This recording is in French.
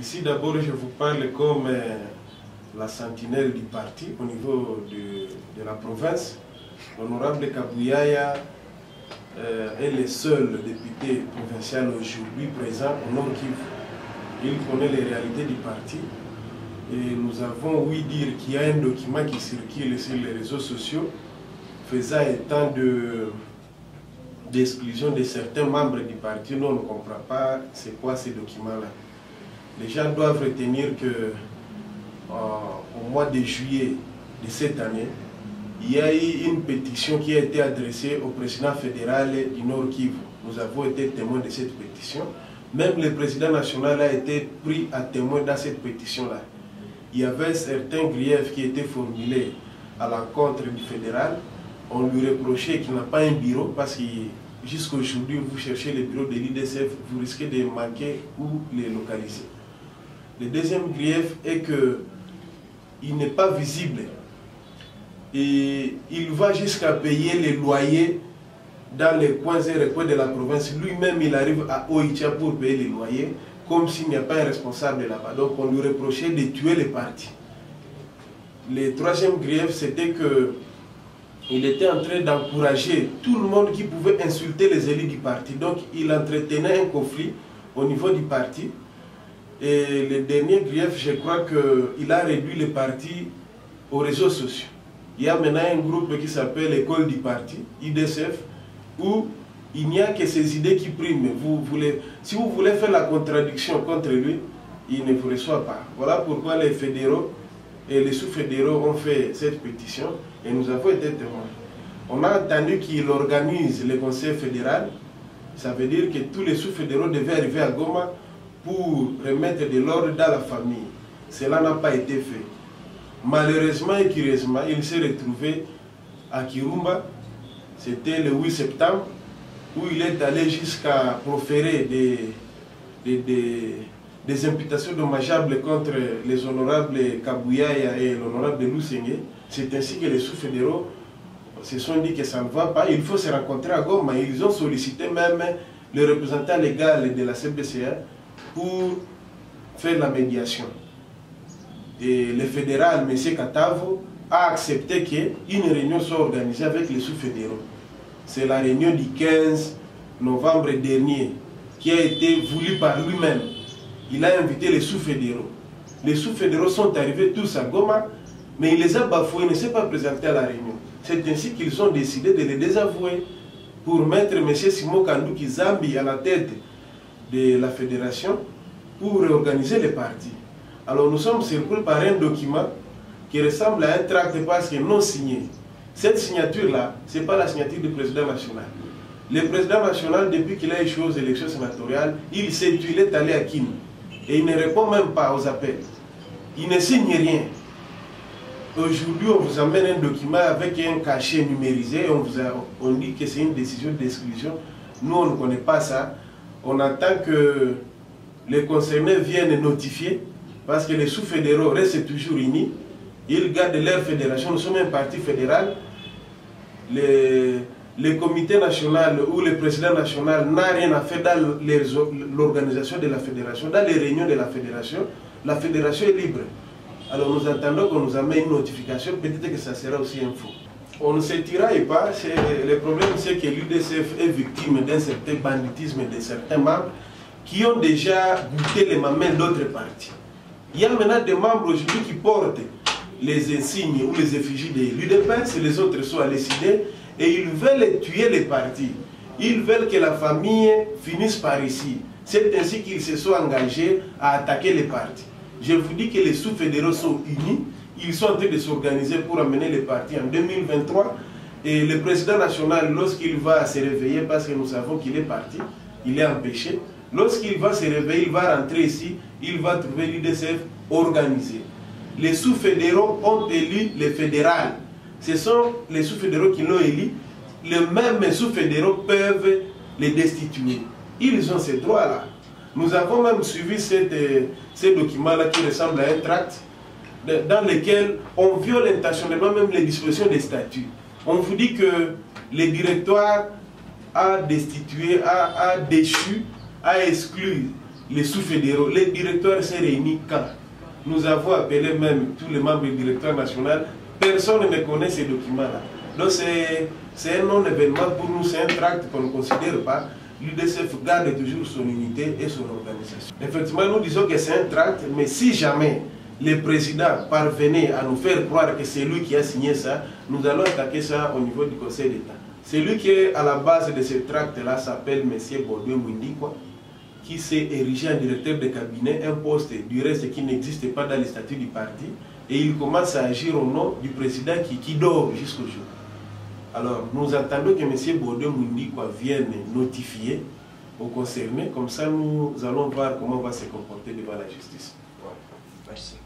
Ici, d'abord, je vous parle comme la sentinelle du parti au niveau de la province. L'honorable Kabouyaya est le seul député provincial aujourd'hui présent au Nord Kivu. Il connaît les réalités du parti. Et nous avons ouï dire qu'il y a un document qui circule sur les réseaux sociaux faisant état d'exclusion de certains membres du parti. Nous, on ne comprend pas c'est quoi ces documents-là. Les gens doivent retenir que au mois de juillet de cette année, il y a eu une pétition qui a été adressée au président fédéral du Nord Kivu. Nous avons été témoins de cette pétition. Même le président national a été pris à témoin dans cette pétition-là. Il y avait certains griefs qui étaient formulés à l'encontre du fédéral. On lui reprochait qu'il n'a pas un bureau parce que jusqu'à aujourd'hui, vous cherchez le bureau de l'IDCF, vous risquez de manquer ou les localiser. Le deuxième grief est qu'il n'est pas visible et il va jusqu'à payer les loyers dans les coins et recoins de la province. Lui-même, il arrive à Oicha pour payer les loyers, comme s'il n'y a pas un responsable là-bas. Donc on lui reprochait de tuer les partis. Le troisième grief, c'était qu'il était en train d'encourager tout le monde qui pouvait insulter les élus du parti. Donc il entretenait un conflit au niveau du parti. Et le dernier grief, je crois qu'il a réduit le parti aux réseaux sociaux. Il y a maintenant un groupe qui s'appelle l'École du parti, IDCF, où il n'y a que ces idées qui priment. Si vous voulez faire la contradiction contre lui, il ne vous reçoit pas. Voilà pourquoi les fédéraux et les sous-fédéraux ont fait cette pétition et nous avons été témoins. On a entendu qu'il organise le conseil fédéral. Ça veut dire que tous les sous-fédéraux devaient arriver à Goma pour remettre de l'ordre dans la famille. Cela n'a pas été fait. Malheureusement et curieusement, il s'est retrouvé à Kirumba. C'était le 8 septembre, où il est allé jusqu'à proférer des imputations dommageables contre les honorables Kabouyaya et l'honorable Lusenge. C'est ainsi que les sous-fédéraux se sont dit que ça ne va pas, il faut se rencontrer à Goma. Ils ont sollicité même le représentant légal de la CBCA pour faire la médiation. Et le fédéral, M. Katavo, a accepté qu'une réunion soit organisée avec les sous-fédéraux. C'est la réunion du 15 novembre dernier qui a été voulue par lui-même. Il a invité les sous-fédéraux. Les sous-fédéraux sont arrivés tous à Goma, mais il les a bafoués, il ne s'est pas présenté à la réunion. C'est ainsi qu'ils ont décidé de les désavouer pour mettre M. Simo Kanduki Zambi à la tête de la fédération pour réorganiser les partis. Alors nous sommes surpris par un document qui ressemble à un tract parce que non signé. Cette signature-là, ce n'est pas la signature du président national. Le président national, depuis qu'il a échoué aux élections sénatoriales, il s'est tué, il est allé à Kim. Et il ne répond même pas aux appels. Il ne signe rien. Aujourd'hui, on vous amène un document avec un cachet numérisé. On dit que c'est une décision d'exclusion. Nous, on ne connaît pas ça. On attend que les concernés viennent notifier parce que les sous-fédéraux restent toujours unis. Ils gardent leur fédération. Nous sommes un parti fédéral. Le comité national ou le président national n'a rien à faire dans l'organisation de la fédération, dans les réunions de la fédération. La fédération est libre. Alors nous attendons qu'on nous amène une notification, peut-être que ça sera aussi un faux. On ne se tiraille pas. Le problème, c'est que l'UDCF est victime d'un certain banditisme de certains membres qui ont déjà goûté les mamelles d'autres partis. Il y a maintenant des membres aujourd'hui qui portent les insignes ou les effigies de l'UDPS, les autres sont à l'ECD, et ils veulent tuer les partis. Ils veulent que la famille finisse par ici. C'est ainsi qu'ils se sont engagés à attaquer les partis. Je vous dis que les sous-fédéraux sont unis, ils sont en train de s'organiser pour amener les partis en 2023. Et le président national, lorsqu'il va se réveiller, parce que nous savons qu'il est parti, il est empêché, lorsqu'il va se réveiller, il va rentrer ici, il va trouver l'IDCF organisé. Les sous-fédéraux ont élu les fédérales. Ce sont les sous-fédéraux qui l'ont élu. Les mêmes sous-fédéraux peuvent les destituer. Ils ont ces droits-là. Nous avons même suivi ces documents-là qui ressemblent à un tract dans lequel on viole intentionnellement même les dispositions des statuts. On vous dit que le directoire a destitué, a déchu, a exclu les sous-fédéraux, les directeurs s'est réunis quand? Nous avons appelé même tous les membres du directeur national. Personne ne connaît ces documents-là. Donc c'est un non-événement pour nous, c'est un tract qu'on ne considère pas. L'UDCF garde toujours son unité et son organisation. Effectivement, nous disons que c'est un tract, mais si jamais le président parvenait à nous faire croire que c'est lui qui a signé ça, nous allons attaquer ça au niveau du Conseil d'État. Celui qui est à la base de ce tract-là s'appelle M. Baudouin Mwindikwa, qui s'est érigé en directeur de cabinet, un poste du reste qui n'existe pas dans les statuts du parti, et il commence à agir au nom du président qui dort jusqu'au jour. Alors, nous attendons que M. Baudouin Mwindikwa vienne notifier aux concernés, comme ça nous allons voir comment on va se comporter devant la justice. Merci.